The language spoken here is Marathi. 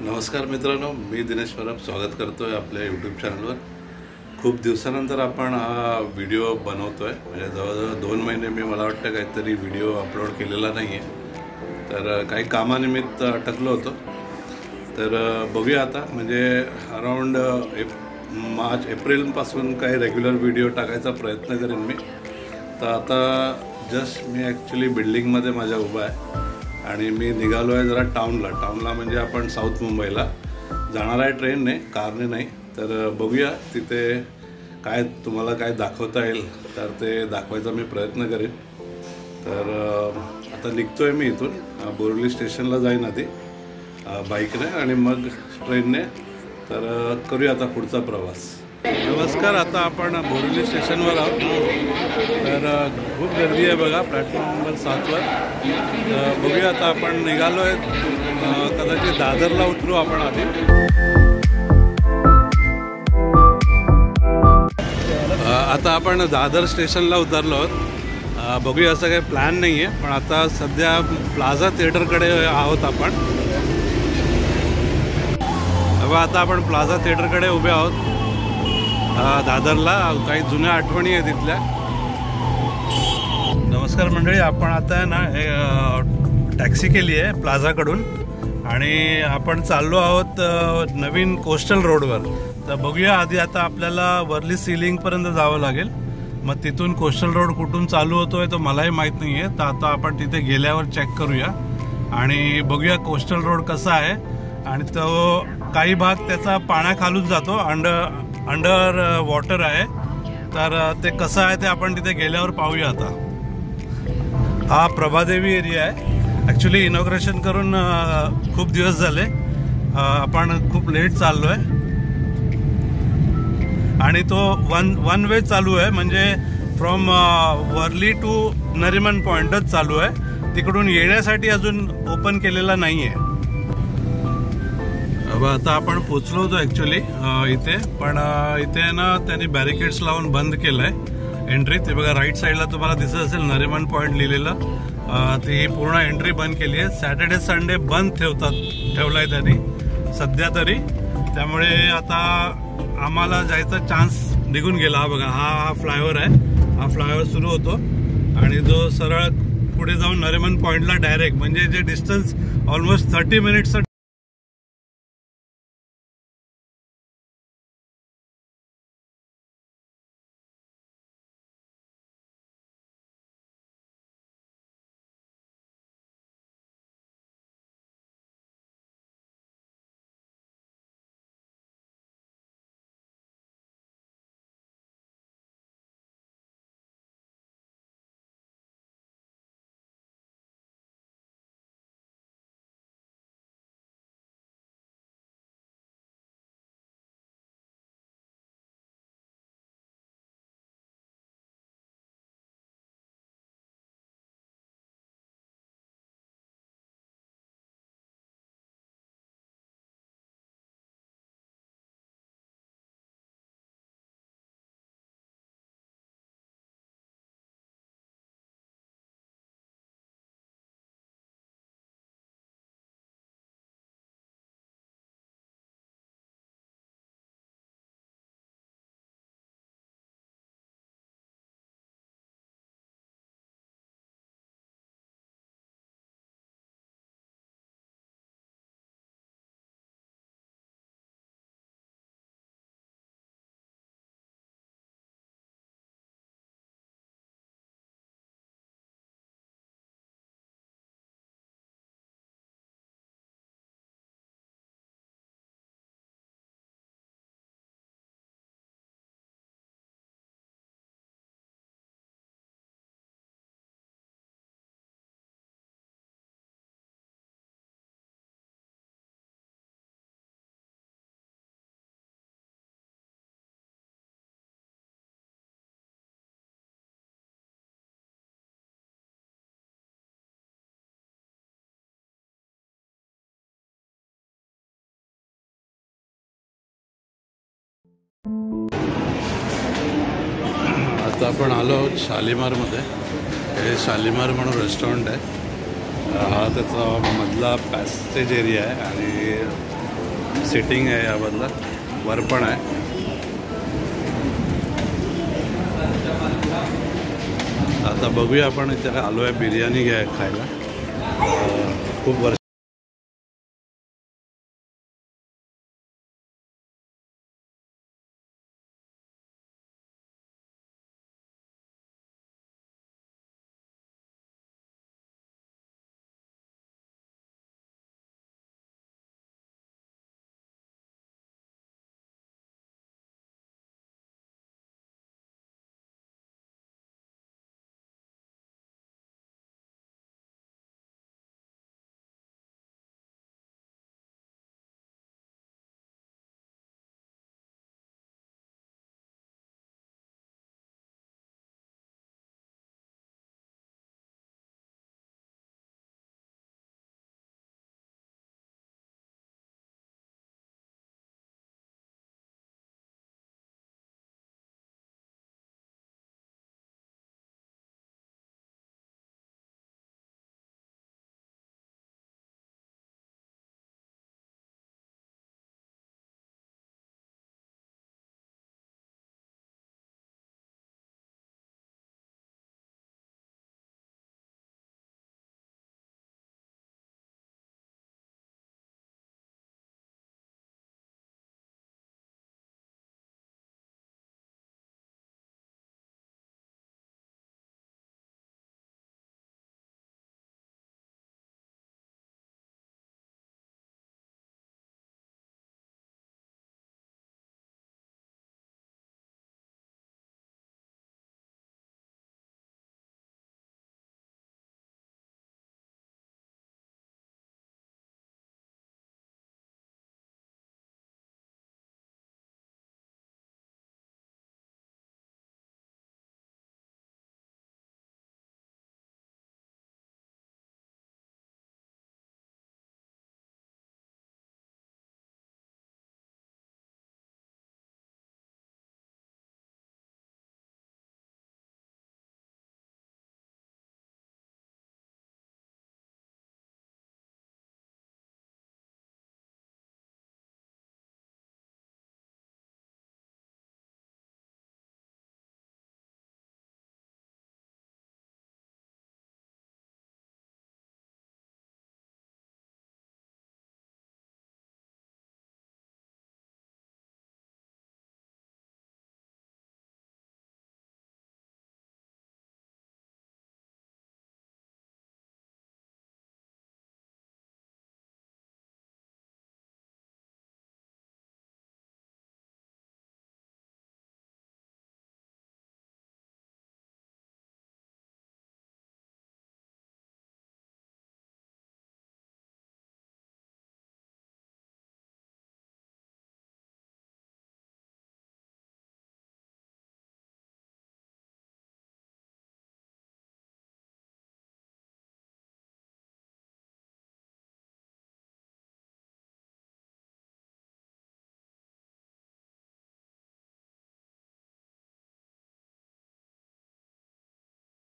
नमस्कार मित्रांनो, मी दिनेश परब स्वागत करतोय आपल्या यूट्यूब चॅनलवर। खूप दिवसानंतर आपण हा व्हिडिओ बनवतोय। म्हणजे जवळजवळ 2 महिने मी मला वाटतं काहीतरी व्हिडिओ अपलोड केलेला नाही आहे। तर काही कामानिमित्त अटकलो होतो। तर बघूया आता, म्हणजे अराउंड मार्च एप्रिलपासून काही रेग्युलर व्हिडिओ टाकायचा प्रयत्न करेन मी। तर आता जस्ट मी ॲक्च्युली बिल्डिंगमध्ये माझ्या उभा आहे आणि मी निघालो आहे जरा टाउनला म्हणजे आपण साऊथ मुंबईला जाणार आहे ट्रेनने, कारने नाही। तर बघूया तिथे काय तुम्हाला काय दाखवता येईल तर ते दाखवायचा मी प्रयत्न करेन। तर आता निघतोय मी इथून, बोरिवली स्टेशनला जाईन आधी बाईकने आणि मग ट्रेनने। तर करूया आता पुढचा प्रवास। नमस्कार, आता आपण बोरिवली स्टेशनवर आहोत। तर खूप गर्दी आहे बघा प्लॅटफॉर्म नंबर 7वर। तर बघूया आता आपण निघालो आहे, कदाचित दादरला उतरू आपण आधी। आता आपण दादर स्टेशनला उतरलो आहोत। बघूया, असं काही प्लॅन नाही आहे, पण आता सध्या प्लाझा थिएटरकडे आहोत आपण। आता आपण प्लाझा थिएटरकडे उभे आहोत दादरला। काही जुन्या आठवणी आहेत तिथल्या। नमस्कार मंडळी, आपण आता आहे ना टॅक्सी केली आहे प्लाझाकडून आणि आपण चाललो आहोत नवीन कोस्टल रोडवर। तर बघूया, आधी आता आपल्याला वर्ली सीलिंगपर्यंत जावं लागेल। मग तिथून कोस्टल रोड कुठून चालू होतोय तो मलाही माहीत नाही आहे। तर आता आपण तिथे गेल्यावर चेक करूया आणि बघूया कोस्टल रोड कसा आहे। आणि तो काही भाग त्याचा पाण्याखालून जातो, अंडर वॉटर आहे। तर ते कसं आहे ते आपण तिथे गेल्यावर पाहूया। आता हा प्रभादेवी एरिया आहे। ॲक्च्युली इनॉग्रेशन करून खूप दिवस झाले, आपण खूप लेट चाललो आहे आणि तो वन वे चालू आहे, म्हणजे फ्रॉम वर्ली टू नरिमन पॉइंटच चालू आहे। तिकडून येण्यासाठी अजून ओपन केलेला नाही आहे। आता आपण पोचलो होतो ॲक्च्युली इथे, पण इथे ना त्यांनी बॅरिकेड्स लावून बंद केलं आहे एंट्री। ते बघा राईट साईडला तुम्हाला दिसत असेल नरिमन पॉईंट लिहिलेलं, ती पूर्ण एंट्री बंद केली आहे। सॅटर्डे संडे बंद ठेवलाय त्यांनी सध्या तरी। त्यामुळे आता आम्हाला जायचा चान्स निघून गेला। हा बघा, हा फ्लायओव्हर आहे, हा फ्लायओव्हर सुरू होतो आणि जो सरळ पुढे जाऊन नरिमन पॉईंटला डायरेक्ट, म्हणजे जे डिस्टन्स ऑलमोस्ट 30 मिनिट्स आता आपण आलो आहोत शालीमारमध्ये। हे शालीमार म्हणून रेस्टॉरंट आहे। हा त्याचा मधला पॅसेज एरिया आहे आणि सिटिंग आहे या बाजूला, वर पण आहे. आता बघूया आपण इथे आलो आहे बिर्याणी खायला. खूप वर्ष